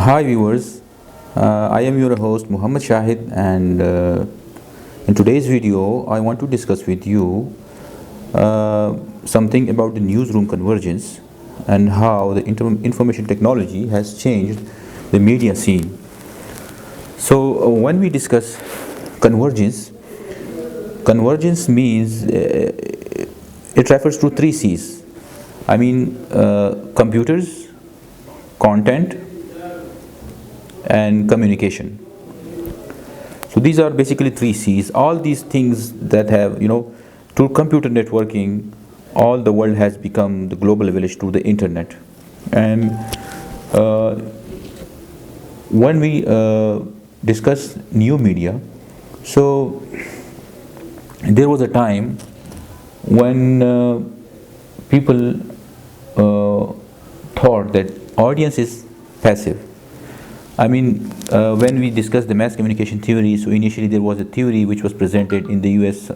Hi viewers, I am your host Muhammad Shahid, and in today's video I want to discuss with you something about the newsroom convergence and how the information technology has changed the media scene. So when we discuss convergence, convergence means it refers to three C's. Computers, content, and communication. So these are basically three C's. All these things that have, through computer networking, all the world has become the global village through the internet. And when we discuss new media, so there was a time when people thought that audience is passive. When we discussed the mass communication theory, so initially there was a theory which was presented in the US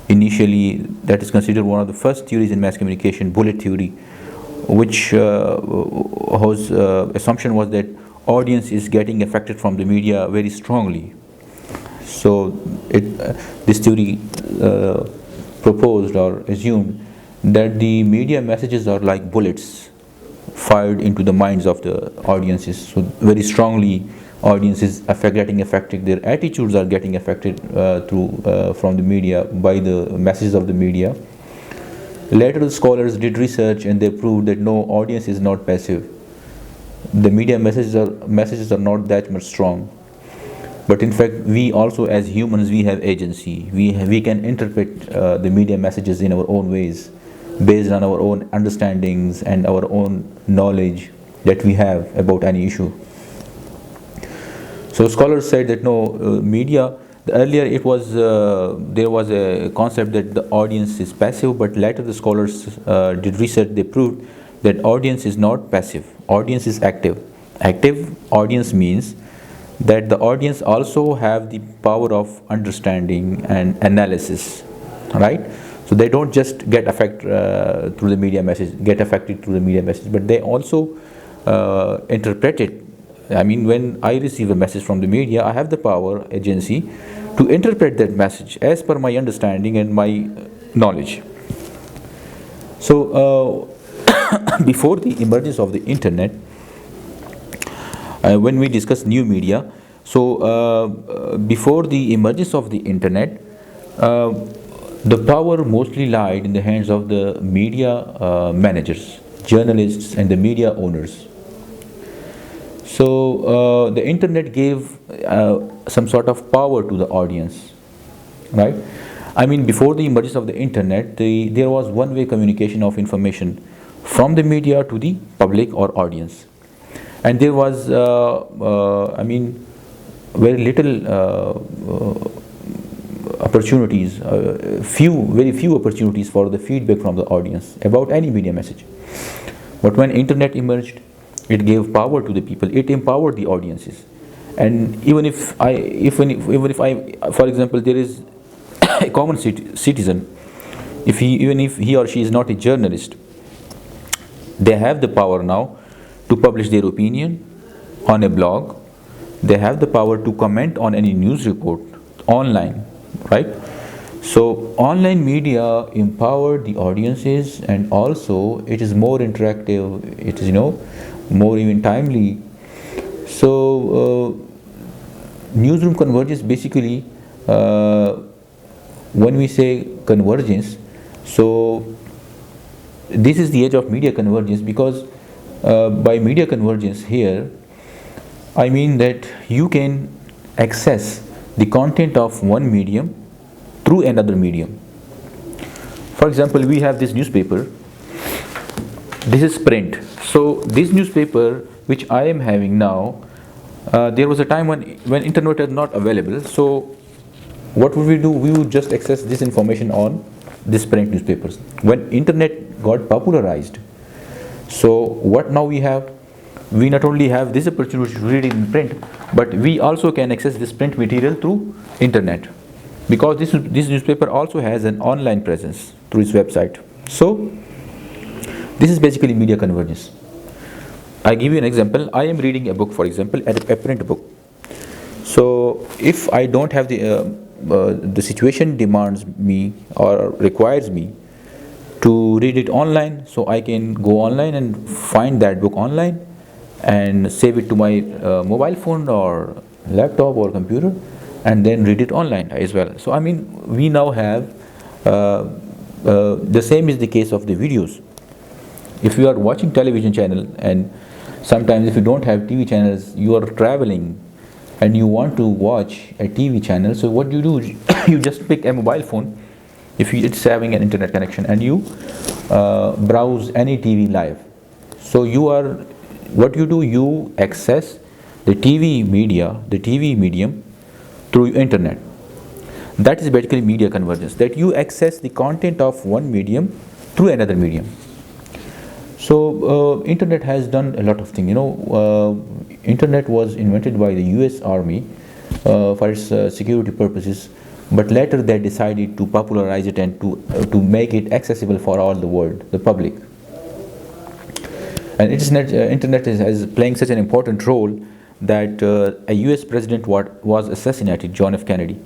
initially, that is considered one of the first theories in mass communication, bullet theory, which whose assumption was that audience is getting affected from the media very strongly. So this theory proposed or assumed that the media messages are like bullets fired into the minds of the audiences. So very strongly audiences getting affected, their attitudes are getting affected from the media, by the messages of the media. Later the scholars did research and they proved that no, audience is not passive. The media messages are not that much strong. But in fact, we also as humans, we have agency. We can interpret the media messages in our own ways, based on our own understandings and our own knowledge that we have about any issue. So scholars said that no, media, earlier it was there was a concept that the audience is passive, but later the scholars did research, they proved that audience is not passive, audience is active. Active audience means that the audience also have the power of understanding and analysis, right? So they don't just get affected through the media message, but they also interpret it. When I receive a message from the media, I have the power, agency, to interpret that message as per my understanding and my knowledge. So before the emergence of the internet, when we discuss new media, so before the emergence of the internet, the power mostly lied in the hands of the media managers, journalists, and the media owners. So the internet gave some sort of power to the audience, right? Before the emergence of the internet, there was one-way communication of information from the media to the public or audience, and there was, very little opportunities, very few opportunities for the feedback from the audience about any media message. But when internet emerged, it gave power to the people, it empowered the audiences. And even if I, for example, there is a common citizen, even if he or she is not a journalist, they have the power now to publish their opinion on a blog. They have the power to comment on any news report online, right? So online media empowered the audiences, and also it is more interactive, it is more even timely. So newsroom convergence, basically when we say convergence, so this is the age of media convergence, because by media convergence here I mean that you can access the content of one medium through another medium. For example, we have this newspaper, this is print. So this newspaper which I am having now, there was a time when internet was not available. So what would we do? We would just access this information on this print newspapers. When internet got popularized, so what now we have? We not only have this opportunity to read it in print, but we also can access this print material through internet, because this newspaper also has an online presence through its website. So this is basically media convergence. I give you an example. I am reading a book, for example, a print book. So if I don't have the situation demands me or requires me to read it online, so I can go online and find that book online and save it to my mobile phone or laptop or computer, and then read it online as well. So I mean, we now have the same is the case of the videos. If you are watching television channel, and sometimes if you don't have TV channels, you are traveling and you want to watch a TV channel, so what do? You just pick a mobile phone, if it's having an internet connection, and you browse any TV live. So you are, what you do, you access the TV media, the TV medium through internet. That is basically media convergence, that you access the content of one medium through another medium. So internet has done a lot of things. Internet was invented by the US Army for its security purposes, but later they decided to popularize it and to make it accessible for all the world, the public. And internet is playing such an important role that a US president was assassinated, John F. Kennedy.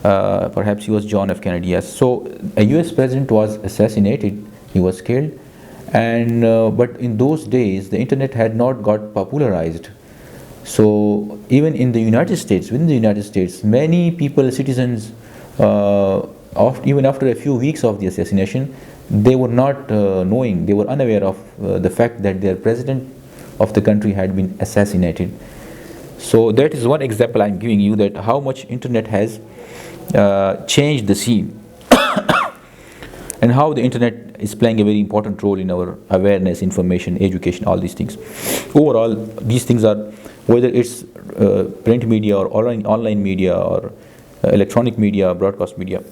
Perhaps he was John F. Kennedy, yes. So a US president was assassinated, he was killed, and but in those days the internet had not got popularized. So even in the United States, within the United States, many people, citizens, even after a few weeks of the assassination, they were not knowing, they were unaware of the fact that their president of the country had been assassinated. So that is one example I'm giving you, that how much internet has changed the scene and how the internet is playing a very important role in our awareness, information, education, all these things. Overall, these things are, whether it's print media or online media or electronic media, broadcast media,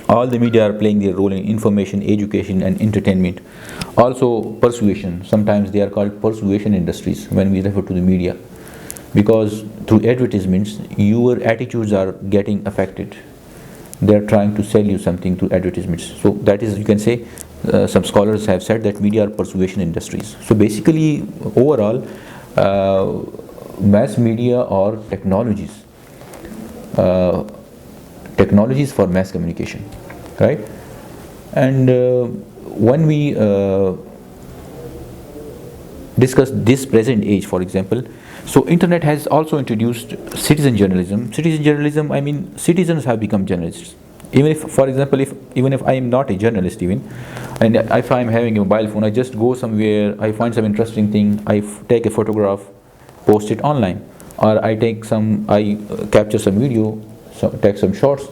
all the media are playing their role in information, education and entertainment. Also persuasion, sometimes they are called persuasion industries when we refer to the media, because through advertisements your attitudes are getting affected. They are trying to sell you something through advertisements. So that is, you can say, some scholars have said that media are persuasion industries. So basically, overall, mass media or technologies for mass communication, right? And when we discuss this present age, for example, so internet has also introduced citizen journalism. Citizen journalism, I mean, citizens have become journalists. Even if, for example, even if I am not a journalist, even, and if I am having a mobile phone, I just go somewhere, I find some interesting thing, I take a photograph, post it online, or I capture some video, take some shots,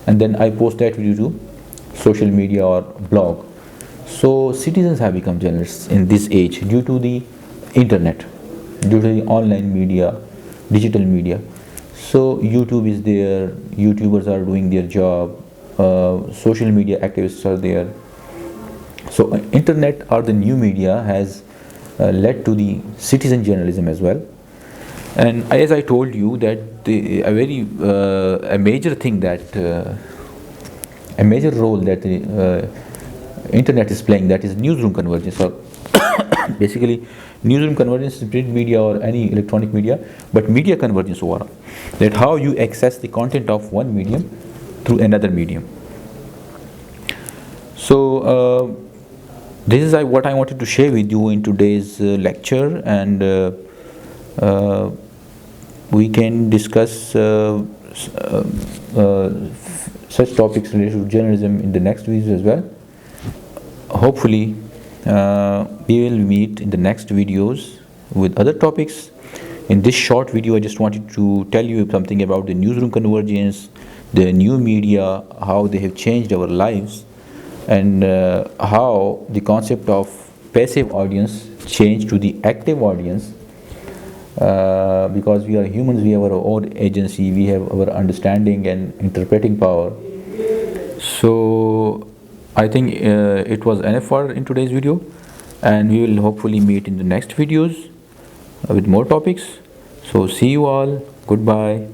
and then I post that video to social media or blog. So citizens have become journalists in this age due to the internet, due to the online media, digital media. So YouTube is there, YouTubers are doing their job, social media activists are there. So internet or the new media has led to the citizen journalism as well. And as I told you that a major thing that a major role that the internet is playing, that is newsroom convergence, or basically newsroom convergence is print media or any electronic media, but media convergence overall, that how you access the content of one medium through another medium. So this is what I wanted to share with you in today's lecture, and we can discuss such topics related to journalism in the next videos as well. Hopefully we will meet in the next videos with other topics. In this short video, I just wanted to tell you something about the newsroom convergence, the new media, how they have changed our lives, and how the concept of passive audience changed to the active audience, because we are humans, we have our own agency, we have our understanding and interpreting power. So I think it was enough for in today's video, and we will hopefully meet in the next videos with more topics. So see you all, goodbye.